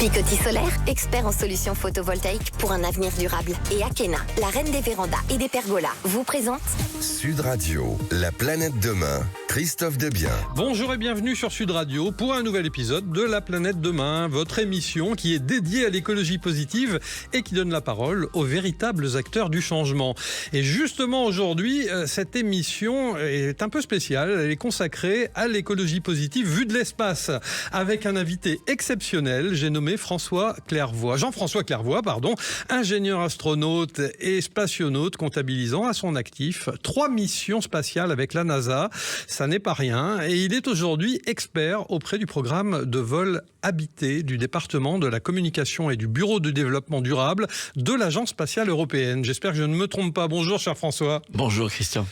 Picoty Solaire, expert en solutions photovoltaïques pour un avenir durable. Et Akena, la reine des vérandas et des pergolas, vous présente Sud Radio, la planète demain, Christophe Debiens. Bonjour et bienvenue sur Sud Radio pour un nouvel épisode de La planète demain, votre émission qui est dédiée à l'écologie positive et qui donne la parole aux véritables acteurs du changement. Et justement aujourd'hui, cette émission est un peu spéciale, elle est consacrée à l'écologie positive vue de l'espace, avec un invité exceptionnel, j'ai nommé Jean-François Clairvoy, ingénieur astronaute et spationaute, comptabilisant à son actif 3 missions spatiales avec la NASA. Ça n'est pas rien. Et il est aujourd'hui expert auprès du programme de vol habité du département de la communication et du bureau de développement durable de l'Agence spatiale européenne. J'espère que je ne me trompe pas. Bonjour, cher François. Bonjour, Christian.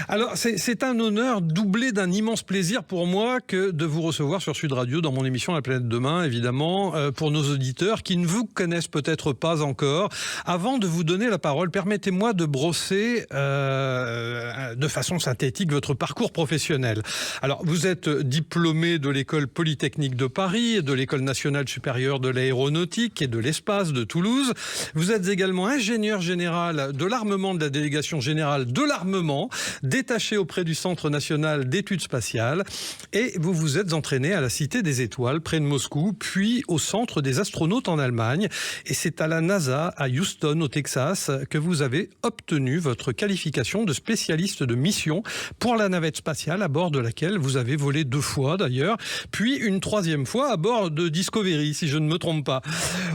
Alors, c'est un honneur doublé d'un immense plaisir pour moi que de vous recevoir sur Sud Radio dans mon émission La planète demain, évidemment, pour nos auditeurs qui ne vous connaissent peut-être pas encore. Avant de vous donner la parole, permettez-moi de brosser de façon synthétique votre parcours professionnel. Alors, vous êtes diplômé de l'École Polytechnique de Paris, de l'École nationale supérieure de l'aéronautique et de l'espace de Toulouse. Vous êtes également ingénieur général de l'armement de la délégation générale de l'armement, détaché auprès du Centre national d'études spatiales, et vous vous êtes entraîné à la Cité des Étoiles, près de Moscou, puis au Centre des astronautes en Allemagne. Et c'est à la NASA, à Houston, au Texas, que vous avez obtenu votre qualification de spécialiste de mission pour la navette spatiale à bord de laquelle vous avez volé 2 fois d'ailleurs, puis une 3e fois à bord de Discovery, si je ne me trompe pas.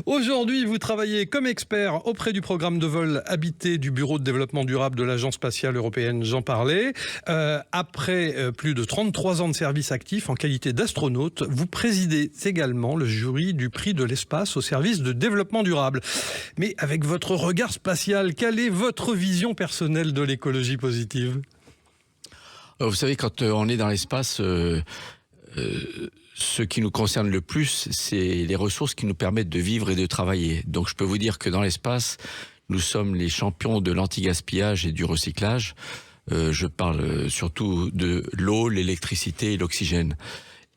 Aujourd'hui, vous travaillez comme expert auprès du programme de vol habité du bureau de développement durable de l'Agence spatiale européenne, j'en parlais. Après plus de 33 ans de service actif en qualité d'astronaute, vous présidez également le jury du prix de l'espace au service de développement durable. Mais avec votre regard spatial, quelle est votre vision personnelle de l'écologie positive ? Vous savez, quand on est dans l'espace, ce qui nous concerne le plus, c'est les ressources qui nous permettent de vivre et de travailler. Donc je peux vous dire que dans l'espace, nous sommes les champions de l'anti-gaspillage et du recyclage. Je parle surtout de l'eau, l'électricité et l'oxygène.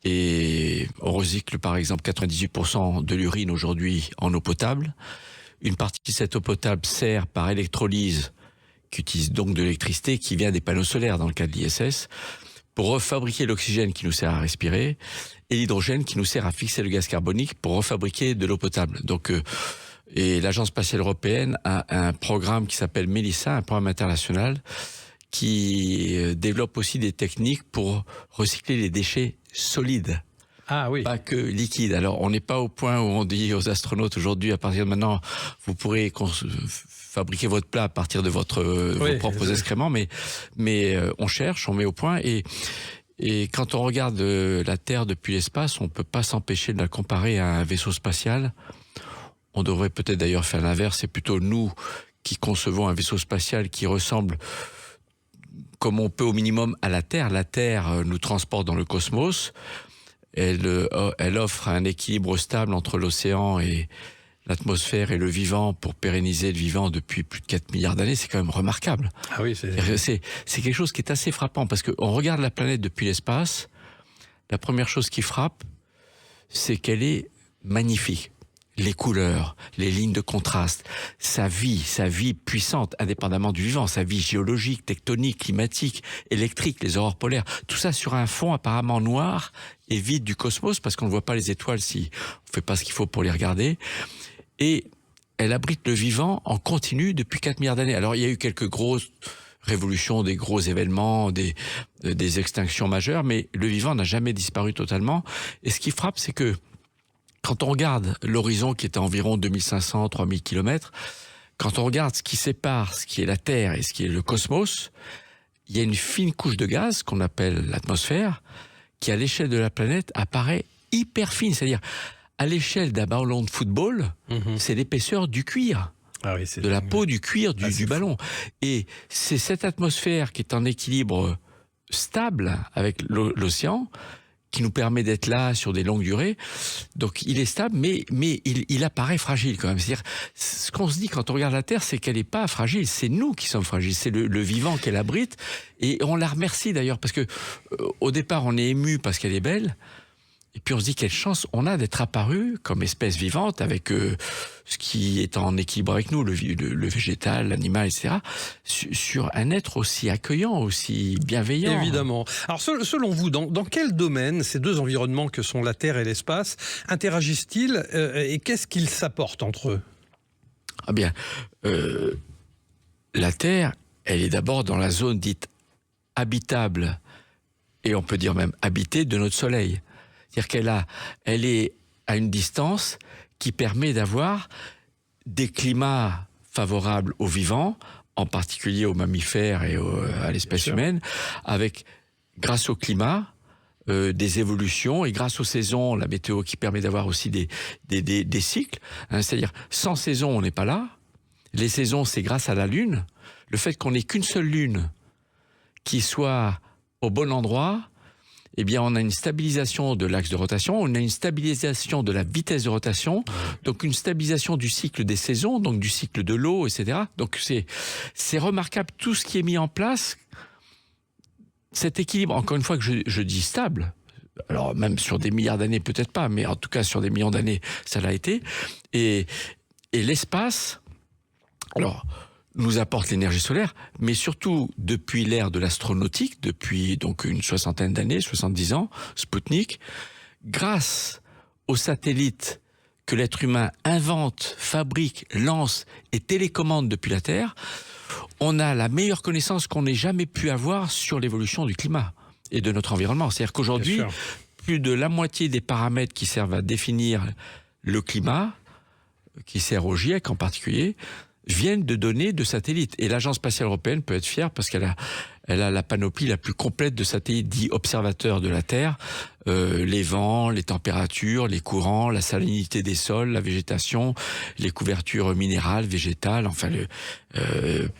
Et on recycle par exemple 98% de l'urine aujourd'hui en eau potable. Une partie de cette eau potable sert par électrolyse, qui utilise donc de l'électricité qui vient des panneaux solaires dans le cas de l'ISS, pour refabriquer l'oxygène qui nous sert à respirer et l'hydrogène qui nous sert à fixer le gaz carbonique pour refabriquer de l'eau potable. Donc, et l'Agence spatiale européenne a un programme qui s'appelle Melissa, un programme international qui développe aussi des techniques pour recycler les déchets solides. Ah oui. Pas que liquides. Alors, on n'est pas au point où on dit aux astronautes aujourd'hui, à partir de maintenant, vous pourrez fabriquer votre plat à partir de vos propres excréments, mais on cherche, on met au point, et quand on regarde la Terre depuis l'espace, on peut pas s'empêcher de la comparer à un vaisseau spatial. On devrait peut-être d'ailleurs faire l'inverse, c'est plutôt nous qui concevons un vaisseau spatial qui ressemble comme on peut au minimum à la Terre. La Terre nous transporte dans le cosmos. Elle offre un équilibre stable entre l'océan et l'atmosphère et le vivant pour pérenniser le vivant depuis plus de 4 milliards d'années. C'est quand même remarquable. Ah oui, c'est quelque chose qui est assez frappant parce qu'on regarde la planète depuis l'espace. La première chose qui frappe, c'est qu'elle est magnifique. Les couleurs, les lignes de contraste, sa vie puissante, indépendamment du vivant, sa vie géologique, tectonique, climatique, électrique, les aurores polaires, tout ça sur un fond apparemment noir et vide du cosmos, parce qu'on ne voit pas les étoiles si on fait pas ce qu'il faut pour les regarder. Et elle abrite le vivant en continu depuis 4 milliards d'années. Alors il y a eu quelques grosses révolutions, des gros événements, des extinctions majeures, mais le vivant n'a jamais disparu totalement. Et ce qui frappe, c'est que quand on regarde l'horizon qui est à environ 2500, 3000 km, quand on regarde ce qui sépare ce qui est la Terre et ce qui est le cosmos, il y a une fine couche de gaz qu'on appelle l'atmosphère, qui à l'échelle de la planète apparaît hyper fine. C'est-à-dire, à l'échelle d'un ballon de football, c'est l'épaisseur du cuir. Ah oui, de la peau du cuir du ballon. Et c'est cette atmosphère qui est en équilibre stable avec l'océan qui nous permet d'être là sur des longues durées. Donc il est stable, mais il apparaît fragile quand même. C'est-à-dire, ce qu'on se dit quand on regarde la Terre, c'est qu'elle n'est pas fragile. C'est nous qui sommes fragiles. C'est le vivant qu'elle abrite. Et on la remercie d'ailleurs, parce que au départ, on est ému parce qu'elle est belle. Et puis on se dit quelle chance on a d'être apparu comme espèce vivante avec ce qui est en équilibre avec nous, le végétal, l'animal, etc., sur un être aussi accueillant, aussi bienveillant. Évidemment. Alors selon vous, dans quel domaine ces deux environnements que sont la Terre et l'espace interagissent-ils et qu'est-ce qu'ils s'apportent entre eux? Ah bien, la Terre, elle est d'abord dans la zone dite habitable, et on peut dire même habitée, de notre Soleil. C'est-à-dire elle est à une distance qui permet d'avoir des climats favorables aux vivants, en particulier aux mammifères et à l'espèce humaine, avec, grâce au climat, des évolutions, et grâce aux saisons, la météo qui permet d'avoir aussi des cycles. Hein, c'est-à-dire, sans saison, on n'est pas là. Les saisons, c'est grâce à la Lune. Le fait qu'on n'ait qu'une seule Lune qui soit au bon endroit, eh bien, on a une stabilisation de l'axe de rotation, on a une stabilisation de la vitesse de rotation, donc une stabilisation du cycle des saisons, donc du cycle de l'eau, etc. Donc, c'est remarquable tout ce qui est mis en place. Cet équilibre, encore une fois que je dis stable, alors même sur des milliards d'années, peut-être pas, mais en tout cas sur des millions d'années, ça l'a été. Et l'espace, alors, nous apporte l'énergie solaire, mais surtout depuis l'ère de l'astronautique, depuis donc une 60aine d'années, 70 ans, Spoutnik, grâce aux satellites que l'être humain invente, fabrique, lance et télécommande depuis la Terre, on a la meilleure connaissance qu'on ait jamais pu avoir sur l'évolution du climat et de notre environnement. C'est-à-dire qu'aujourd'hui, plus de la moitié des paramètres qui servent à définir le climat, qui sert au GIEC en particulier, viennent de données de satellites. Et l'Agence spatiale européenne peut être fière parce qu'elle a la panoplie la plus complète de satellites dits observateurs de la Terre, les vents, les températures, les courants, la salinité des sols, la végétation, les couvertures minérales, végétales, enfin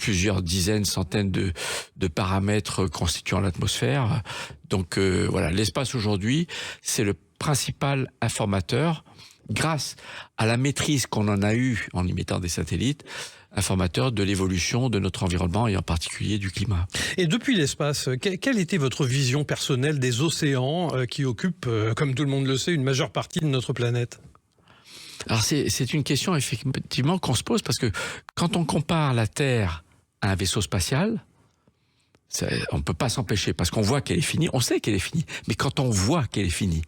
plusieurs dizaines, centaines de paramètres constituant l'atmosphère. Donc voilà, l'espace aujourd'hui, c'est le principal informateur, grâce à la maîtrise qu'on en a eue en émettant des satellites, informateur de l'évolution de notre environnement et en particulier du climat. Et depuis l'espace, quelle était votre vision personnelle des océans qui occupent, comme tout le monde le sait, une majeure partie de notre planète? Alors c'est une question effectivement qu'on se pose parce que quand on compare la Terre à un vaisseau spatial, on ne peut pas s'empêcher parce qu'on voit qu'elle est finie, on sait qu'elle est finie, mais quand on voit qu'elle est finie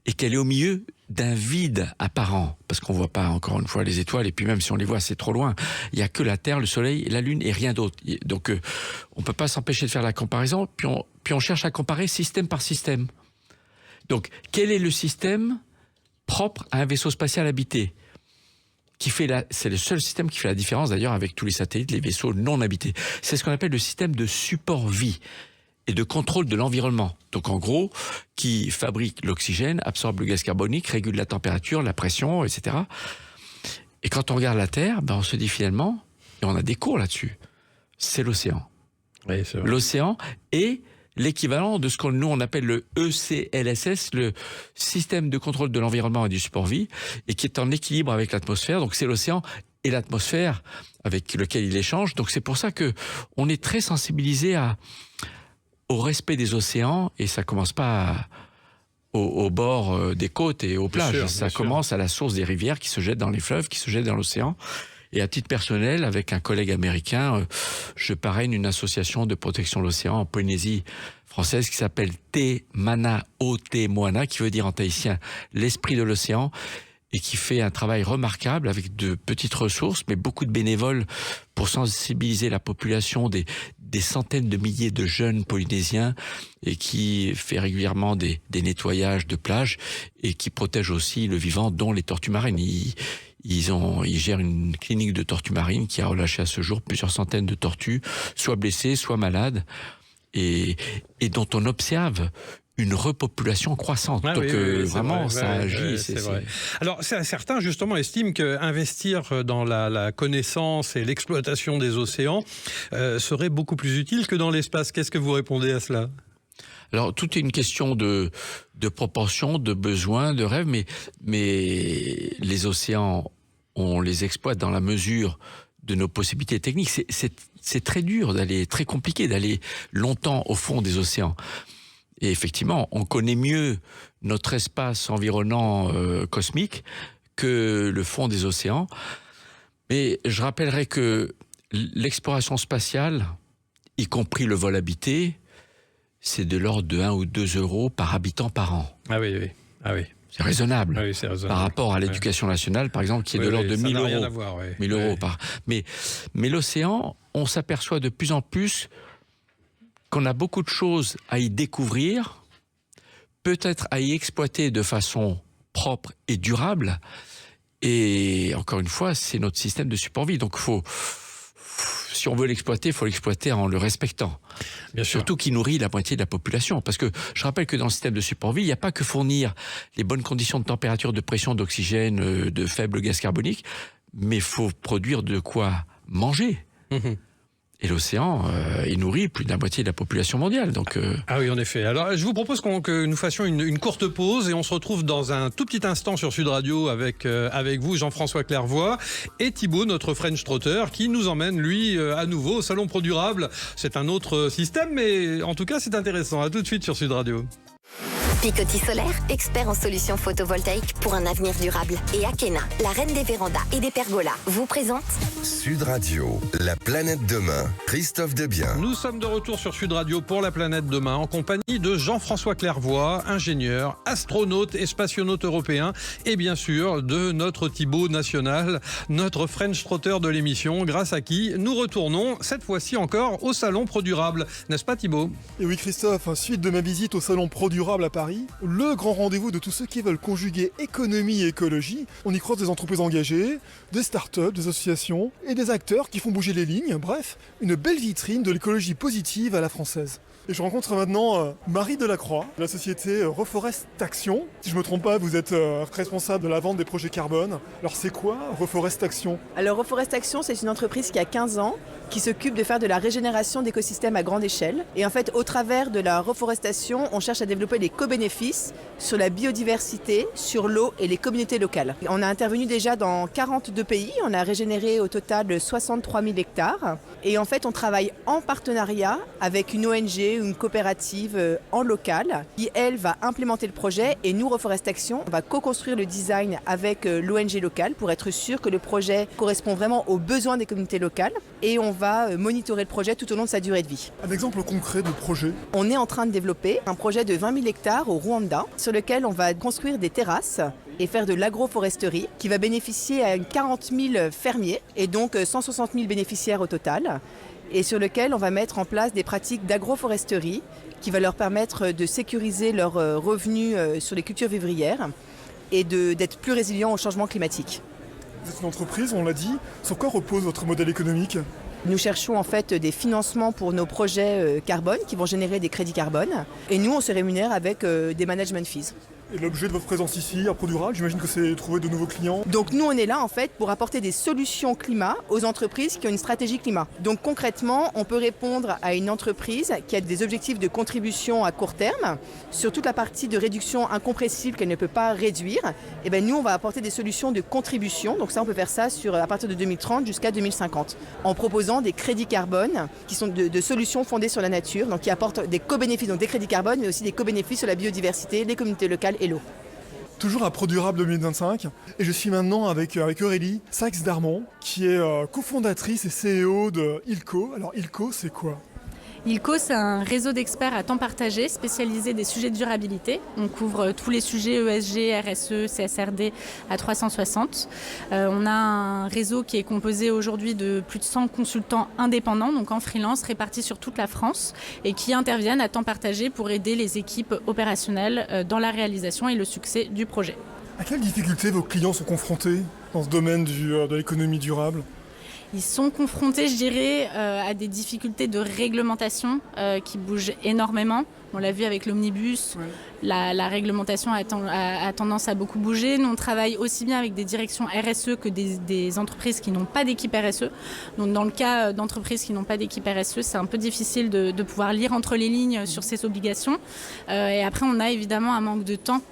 et qu'elle est au milieu d'un vide apparent, parce qu'on ne voit pas encore une fois les étoiles, et puis même si on les voit, c'est trop loin, il n'y a que la Terre, le Soleil, la Lune et rien d'autre. Donc on ne peut pas s'empêcher de faire la comparaison, puis on cherche à comparer système par système. Donc quel est le système propre à un vaisseau spatial habité ? C'est le seul système qui fait la différence d'ailleurs avec tous les satellites, les vaisseaux non habités. C'est ce qu'on appelle le système de support vie et de contrôle de l'environnement. Donc en gros, qui fabrique l'oxygène, absorbe le gaz carbonique, régule la température, la pression, etc. Et quand on regarde la Terre, on se dit finalement, et on a des cours là-dessus, c'est l'océan. Oui, c'est vrai. L'océan est l'équivalent de ce que nous on appelle le ECLSS, le système de contrôle de l'environnement et du support vie, et qui est en équilibre avec l'atmosphère. Donc c'est l'océan et l'atmosphère avec lequel il échange. Donc c'est pour ça que on est très sensibilisé au respect des océans, et ça commence pas au bord des côtes et aux plages. Ça commence à la source des rivières qui se jettent dans les fleuves, qui se jettent dans l'océan. Et à titre personnel, avec un collègue américain, je parraine une association de protection de l'océan en Polynésie française qui s'appelle Te Mana O Te Moana, qui veut dire en tahitien l'esprit de l'océan, et qui fait un travail remarquable avec de petites ressources, mais beaucoup de bénévoles pour sensibiliser la population des centaines de milliers de jeunes Polynésiens, et qui fait régulièrement des nettoyages de plages et qui protège aussi le vivant, dont les tortues marines. Ils gèrent une clinique de tortues marines qui a relâché à ce jour plusieurs centaines de tortues, soit blessées, soit malades, et dont on observe une repopulation croissante. Donc vraiment, ça agit. C'est vrai. Alors certains justement estiment qu'investir dans la connaissance et l'exploitation des océans serait beaucoup plus utile que dans l'espace. Qu'est-ce que vous répondez à cela ? Alors, tout est une question de proportion, de besoin, de rêve, mais les océans, on les exploite dans la mesure de nos possibilités techniques. C'est très dur très compliqué d'aller longtemps au fond des océans. Et effectivement, on connaît mieux notre espace environnant cosmique que le fond des océans. Mais je rappellerai que l'exploration spatiale, y compris le vol habité, c'est de l'ordre de 1 ou 2 euros par habitant par an. Ah oui, oui. Ah oui. C'est raisonnable. Ah oui, c'est raisonnable. Par rapport à l'éducation nationale, par exemple, qui est de l'ordre de 1000 euros. Rien à voir, oui. 1000 euros par. Mais l'océan, on s'aperçoit de plus en plus qu'on a beaucoup de choses à y découvrir, peut-être à y exploiter de façon propre et durable. Et encore une fois, c'est notre système de support-vie. Donc, si on veut l'exploiter, il faut l'exploiter en le respectant. Bien sûr. Surtout qu'il nourrit la moitié de la population. Parce que je rappelle que dans le système de support-vie, il n'y a pas que fournir les bonnes conditions de température, de pression, d'oxygène, de faible gaz carbonique, mais il faut produire de quoi manger. Mmh. Et l'océan, il nourrit plus de la moitié de la population mondiale. Donc, Ah oui, en effet. Alors, je vous propose que nous fassions une courte pause et on se retrouve dans un tout petit instant sur Sud Radio avec vous, Jean-François Clairvoy, et Thibaut, notre French Trotter, qui nous emmène, lui, à nouveau au Salon Pro Durable. C'est un autre système, mais en tout cas, c'est intéressant. À tout de suite sur Sud Radio. Picoty Solaire, expert en solutions photovoltaïques pour un avenir durable. Et Akena, la reine des vérandas et des pergolas, vous présente Sud Radio, la planète demain, Christophe Debiens. Nous sommes de retour sur Sud Radio pour la planète demain en compagnie de Jean-François Clairvoy, ingénieur, astronaute et spationaute européen, et bien sûr de notre Thibaut national, notre French Trotter de l'émission, grâce à qui nous retournons cette fois-ci encore au Salon Pro Durable. N'est-ce pas Thibaut ? Et oui Christophe, suite de ma visite au Salon Pro Durable à Paris, le grand rendez-vous de tous ceux qui veulent conjuguer économie et écologie. On y croise des entreprises engagées, des startups, des associations et des acteurs qui font bouger les lignes. Bref, une belle vitrine de l'écologie positive à la française. Et je rencontre maintenant Marie Delacroix, de la société Reforest Action. Si je ne me trompe pas, vous êtes responsable de la vente des projets carbone. Alors c'est quoi Reforest Action ? Alors Reforest Action, c'est une entreprise qui a 15 ans, qui s'occupe de faire de la régénération d'écosystèmes à grande échelle. Et en fait, au travers de la reforestation, on cherche à développer des co-bénéfices sur la biodiversité, sur l'eau et les communautés locales. On a intervenu déjà dans 42 pays, on a régénéré au total 63 000 hectares. Et en fait, on travaille en partenariat avec une ONG, une coopérative en local qui, elle, va implémenter le projet et nous, Reforest Action, on va co-construire le design avec l'ONG locale pour être sûr que le projet correspond vraiment aux besoins des communautés locales et on va monitorer le projet tout au long de sa durée de vie. Un exemple concret de projet ? On est en train de développer un projet de 20 000 hectares au Rwanda sur lequel on va construire des terrasses et faire de l'agroforesterie qui va bénéficier à 40 000 fermiers et donc 160 000 bénéficiaires au total, et sur lequel on va mettre en place des pratiques d'agroforesterie qui va leur permettre de sécuriser leurs revenus sur les cultures vivrières et d'être plus résilients au changement climatique. Vous êtes une entreprise, on l'a dit. Sur quoi repose votre modèle économique ? Nous cherchons en fait des financements pour nos projets carbone qui vont générer des crédits carbone et nous on se rémunère avec des management fees. Et l'objet de votre présence ici, à Pro Durable, j'imagine que c'est trouver de nouveaux clients. Donc nous, on est là en fait pour apporter des solutions climat aux entreprises qui ont une stratégie climat. Donc concrètement, on peut répondre à une entreprise qui a des objectifs de contribution à court terme sur toute la partie de réduction incompressible qu'elle ne peut pas réduire. Et bien nous, on va apporter des solutions de contribution. Donc ça, on peut faire ça à partir de 2030 jusqu'à 2050 en proposant des crédits carbone qui sont de solutions fondées sur la nature, donc qui apportent des co-bénéfices, donc des crédits carbone, mais aussi des co-bénéfices sur la biodiversité, les communautés locales et l'eau. Toujours à Pro Durable 2025, et je suis maintenant avec Aurélie Saxe-Darmon, qui est cofondatrice et CEO de ILCO. Alors ILCO, c'est quoi ? ILCO, c'est un réseau d'experts à temps partagé spécialisé des sujets de durabilité. On couvre tous les sujets ESG, RSE, CSRD à 360. On a un réseau qui est composé aujourd'hui de plus de 100 consultants indépendants, donc en freelance, répartis sur toute la France et qui interviennent à temps partagé pour aider les équipes opérationnelles dans la réalisation et le succès du projet. À quelles difficultés vos clients sont confrontés dans ce domaine de l'économie durable ? Ils sont confrontés, je dirais, à des difficultés de réglementation qui bougent énormément. On l'a vu avec l'omnibus, oui. La réglementation a tendance à beaucoup bouger. Nous, on travaille aussi bien avec des directions RSE que des entreprises qui n'ont pas d'équipe RSE. Donc, dans le cas d'entreprises qui n'ont pas d'équipe RSE, c'est un peu difficile de pouvoir lire entre les lignes sur ces obligations. Et après, on a évidemment un manque de temps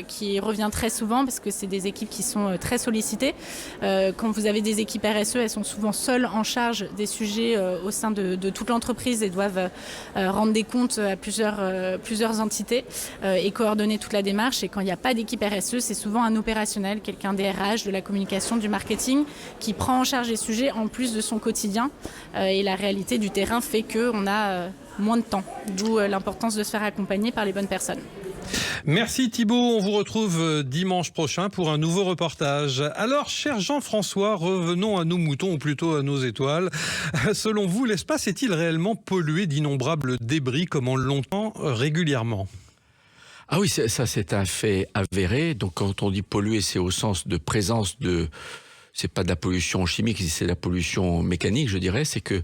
qui revient très souvent parce que c'est des équipes qui sont très sollicitées. Quand vous avez des équipes RSE, elles sont souvent seules en charge des sujets au sein de toute l'entreprise et doivent rendre des comptes à plusieurs entités et coordonner toute la démarche. Et quand il n'y a pas d'équipe RSE, c'est souvent un opérationnel, quelqu'un des RH, de la communication, du marketing, qui prend en charge les sujets en plus de son quotidien. Et la réalité du terrain fait qu'on a moins de temps, d'où l'importance de se faire accompagner par les bonnes personnes. Merci Thibault, on vous retrouve dimanche prochain pour un nouveau reportage. Alors, cher Jean-François, revenons à nos moutons, ou plutôt à nos étoiles. Selon vous, l'espace est-il réellement pollué d'innombrables débris comme on l'entend régulièrement ? Ah oui, ça c'est un fait avéré. Donc quand on dit pollué, c'est au sens de présence de... C'est pas de la pollution chimique, c'est de la pollution mécanique, je dirais. C'est que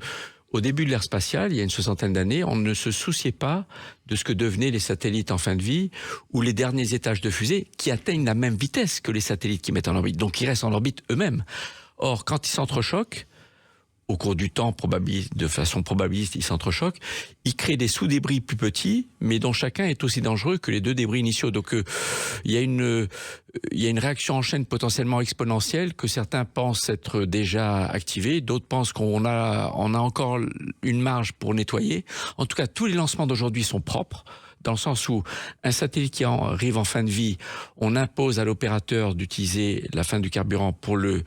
au début de l'ère spatiale, il y a une 60aine d'années, on ne se souciait pas de ce que devenaient les satellites en fin de vie ou les derniers étages de fusée qui atteignent la même vitesse que les satellites qui mettent en orbite. Donc ils restent en orbite eux-mêmes. Or, quand ils s'entrechoquent, au cours du temps, de façon probabiliste, ils s'entrechoquent, ils créent des sous-débris plus petits, mais dont chacun est aussi dangereux que les deux débris initiaux. Donc il y a une réaction en chaîne potentiellement exponentielle que certains pensent être déjà activée, d'autres pensent qu'on a encore une marge pour nettoyer. En tout cas, tous les lancements d'aujourd'hui sont propres, dans le sens où un satellite qui arrive en fin de vie, on impose à l'opérateur d'utiliser la fin du carburant pour le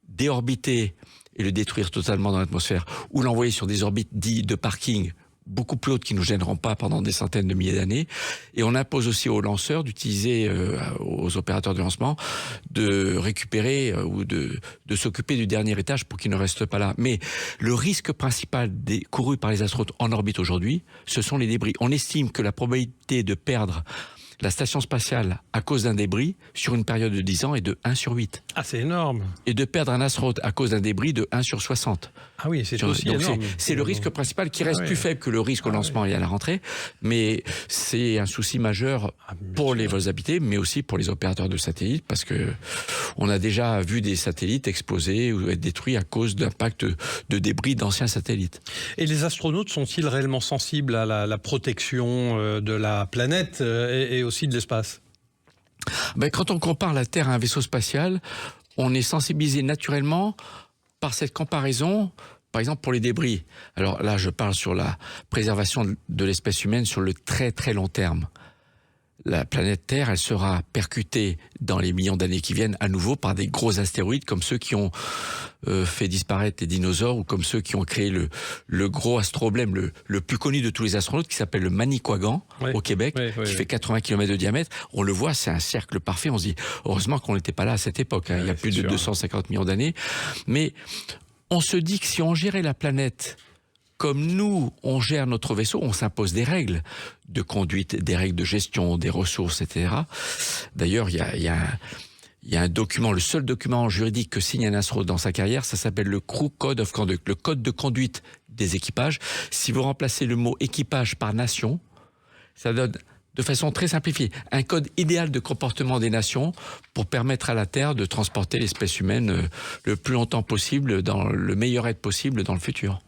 déorbiter et le détruire totalement dans l'atmosphère, ou l'envoyer sur des orbites dites de parking beaucoup plus hautes qui ne nous gêneront pas pendant des centaines de milliers d'années. Et on impose aussi aux lanceurs d'utiliser, aux opérateurs de lancement, de récupérer ou de s'occuper du dernier étage pour qu'ils ne restent pas là. Mais le risque principal couru par les astronautes en orbite aujourd'hui, ce sont les débris. On estime que la probabilité de perdre la station spatiale à cause d'un débris sur une période de 10 ans est de 1 sur 8. Ah, c'est énorme. Et de perdre un astronaute à cause d'un débris de 1 sur 60. Ah oui, c'est aussi donc énorme. C'est le risque principal qui reste plus faible que le risque au lancement et à la rentrée, mais c'est un souci majeur pour les vols habités, mais aussi pour les opérateurs de satellites, parce que on a déjà vu des satellites exploser ou être détruits à cause d'impact de débris d'anciens satellites. Et les astronautes sont-ils réellement sensibles à la protection de la planète et aussi de l'espace ? Quand on compare la Terre à un vaisseau spatial, on est sensibilisé naturellement par cette comparaison, par exemple pour les débris. Alors là, je parle sur la préservation de l'espèce humaine sur le très très long terme. La planète Terre, elle sera percutée dans les millions d'années qui viennent à nouveau par des gros astéroïdes comme ceux qui ont fait disparaître les dinosaures ou comme ceux qui ont créé le gros astroblème, le plus connu de tous les astronautes, qui s'appelle le Manicouagan au Québec, qui fait 80 km de diamètre. On le voit, c'est un cercle parfait. On se dit, heureusement qu'on n'était pas là à cette époque. Il y a plus de 250 millions d'années. Mais on se dit que si on gérait la planète comme nous, on gère notre vaisseau, on s'impose des règles de conduite, des règles de gestion, des ressources, etc. D'ailleurs, il y a un document, le seul document juridique que signe un astronaute dans sa carrière, ça s'appelle le Crew Code of Conduct, le code de conduite des équipages. Si vous remplacez le mot équipage par nation, ça donne, de façon très simplifiée, un code idéal de comportement des nations pour permettre à la Terre de transporter l'espèce humaine le plus longtemps possible, dans le meilleur aide possible dans le futur.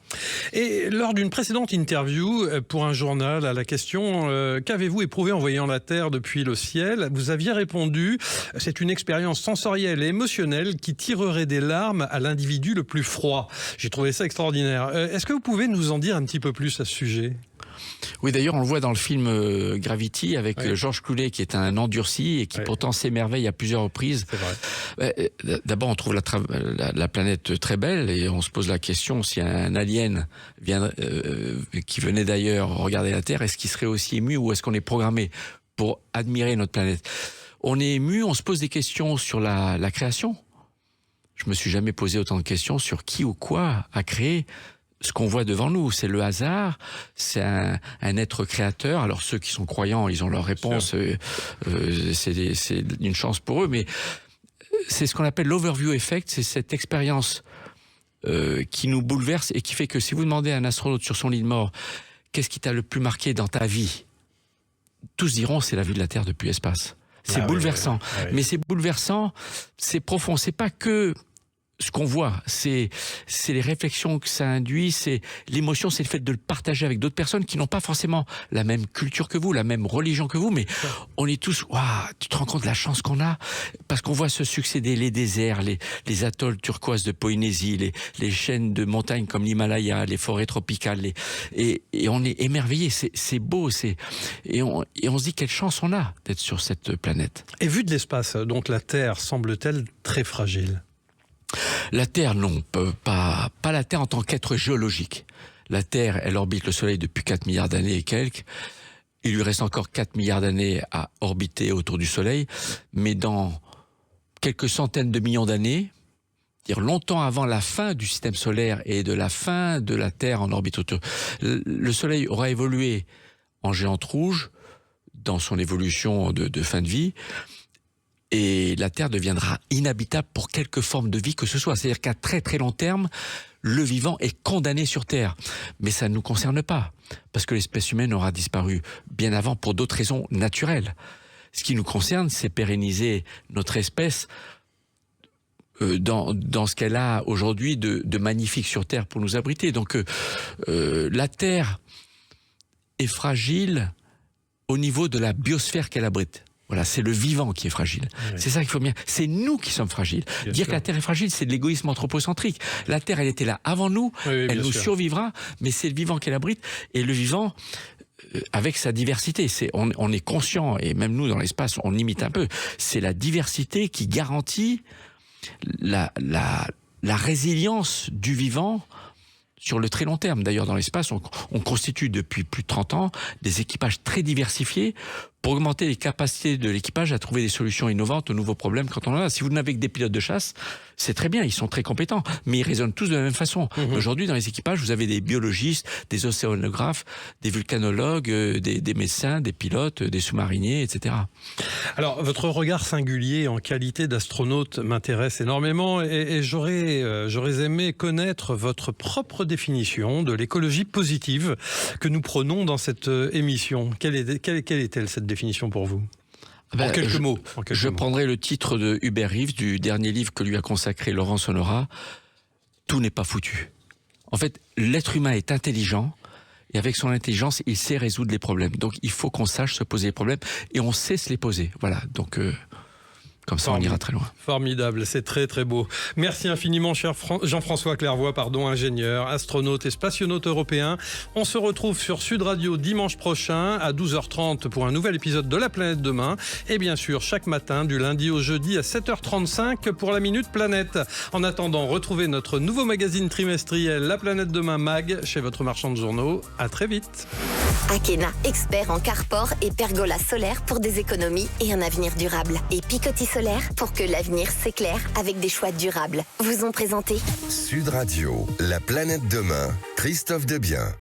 Et lors d'une précédente interview pour un journal, à la question « Qu'avez-vous éprouvé en voyant la Terre depuis le ciel ?», vous aviez répondu « C'est une expérience sensorielle et émotionnelle qui tirerait des larmes à l'individu le plus froid ». J'ai trouvé ça extraordinaire. Est-ce que vous pouvez nous en dire un petit peu plus à ce sujet ? Oui, d'ailleurs, on le voit dans le film Gravity avec Georges Clooney, qui est un endurci et qui pourtant s'émerveille à plusieurs reprises. C'est vrai. D'abord, on trouve la planète très belle et on se pose la question si un alien qui venait d'ailleurs regarder la Terre, est-ce qu'il serait aussi ému ou est-ce qu'on est programmé pour admirer notre planète ? On est ému, on se pose des questions sur la création. Je me suis jamais posé autant de questions sur qui ou quoi a créé ce qu'on voit devant nous. C'est le hasard, c'est un être créateur. Alors ceux qui sont croyants, ils ont leur réponse, c'est une chance pour eux, mais c'est ce qu'on appelle l'overview effect, c'est cette expérience qui nous bouleverse et qui fait que si vous demandez à un astronaute sur son lit de mort, qu'est-ce qui t'a le plus marqué dans ta vie ? Tous diront, c'est la vue de la Terre depuis l'espace. C'est bouleversant. Mais c'est bouleversant, c'est profond, c'est pas que ce qu'on voit, c'est les réflexions que ça induit, c'est l'émotion, c'est le fait de le partager avec d'autres personnes qui n'ont pas forcément la même culture que vous, la même religion que vous, mais on est tous, waouh, tu te rends compte de la chance qu'on a, parce qu'on voit se succéder les déserts, les atolls turquoises de Polynésie, les chaînes de montagnes comme l'Himalaya, les forêts tropicales, et on est émerveillé, c'est beau, et on se dit quelle chance on a d'être sur cette planète. Et vu de l'espace, donc la Terre semble-t-elle très fragile ? La Terre, non, pas la Terre en tant qu'être géologique. La Terre, elle orbite le Soleil depuis 4 milliards d'années et quelques. Il lui reste encore 4 milliards d'années à orbiter autour du Soleil, mais dans quelques centaines de millions d'années, dire longtemps avant la fin du système solaire et de la fin de la Terre en orbite autour, le Soleil aura évolué en géante rouge dans son évolution de fin de vie, et la Terre deviendra inhabitable pour quelque forme de vie que ce soit. C'est-à-dire qu'à très très long terme, le vivant est condamné sur Terre. Mais ça ne nous concerne pas, parce que l'espèce humaine aura disparu bien avant pour d'autres raisons naturelles. Ce qui nous concerne, c'est pérenniser notre espèce dans ce qu'elle a aujourd'hui de magnifique sur Terre pour nous abriter. Donc la Terre est fragile au niveau de la biosphère qu'elle abrite. Voilà, c'est le vivant qui est fragile. Oui. C'est ça qu'il faut bien. C'est nous qui sommes fragiles. Bien Dire sûr. Que la Terre est fragile, c'est de l'égoïsme anthropocentrique. La Terre, elle était là avant nous, oui, elle nous survivra, mais c'est le vivant qu'elle abrite. Et le vivant, avec sa diversité, on est conscient, et même nous dans l'espace, on imite un peu. C'est la diversité qui garantit la résilience du vivant sur le très long terme. D'ailleurs, dans l'espace, on constitue depuis plus de 30 ans des équipages très diversifiés pour augmenter les capacités de l'équipage à trouver des solutions innovantes aux nouveaux problèmes quand on en a. Si vous n'avez que des pilotes de chasse, c'est très bien, ils sont très compétents, mais ils raisonnent tous de la même façon. Aujourd'hui, dans les équipages, vous avez des biologistes, des océanographes, des vulcanologues, des médecins, des pilotes, des sous-mariniers, etc. Alors, votre regard singulier en qualité d'astronaute m'intéresse énormément, et j'aurais aimé connaître votre propre définition de l'écologie positive que nous prenons dans cette émission. Quelle est-elle, cette définition pour vous ? En quelques mots. Je prendrai le titre de Hubert Reeves, du dernier livre que lui a consacré Laurence Honorat. Tout n'est pas foutu. En fait, l'être humain est intelligent, et avec son intelligence, il sait résoudre les problèmes. Donc, il faut qu'on sache se poser les problèmes, et on sait se les poser. Voilà, donc comme ça, on ira très loin. Formidable, c'est très très beau. Merci infiniment, cher Jean-François Clairvoy, ingénieur, astronaute et spationaute européen. On se retrouve sur Sud Radio dimanche prochain à 12h30 pour un nouvel épisode de La Planète Demain. Et bien sûr, chaque matin, du lundi au jeudi à 7h35 pour la Minute Planète. En attendant, retrouvez notre nouveau magazine trimestriel La Planète Demain Mag chez votre marchand de journaux. À très vite. Akena, expert en carport et pergola solaire pour des économies et un avenir durable. Et Picotis Solaire pour que l'avenir s'éclaire avec des choix durables. Vous ont présenté Sud Radio, La Planète Demain, Christophe Debien.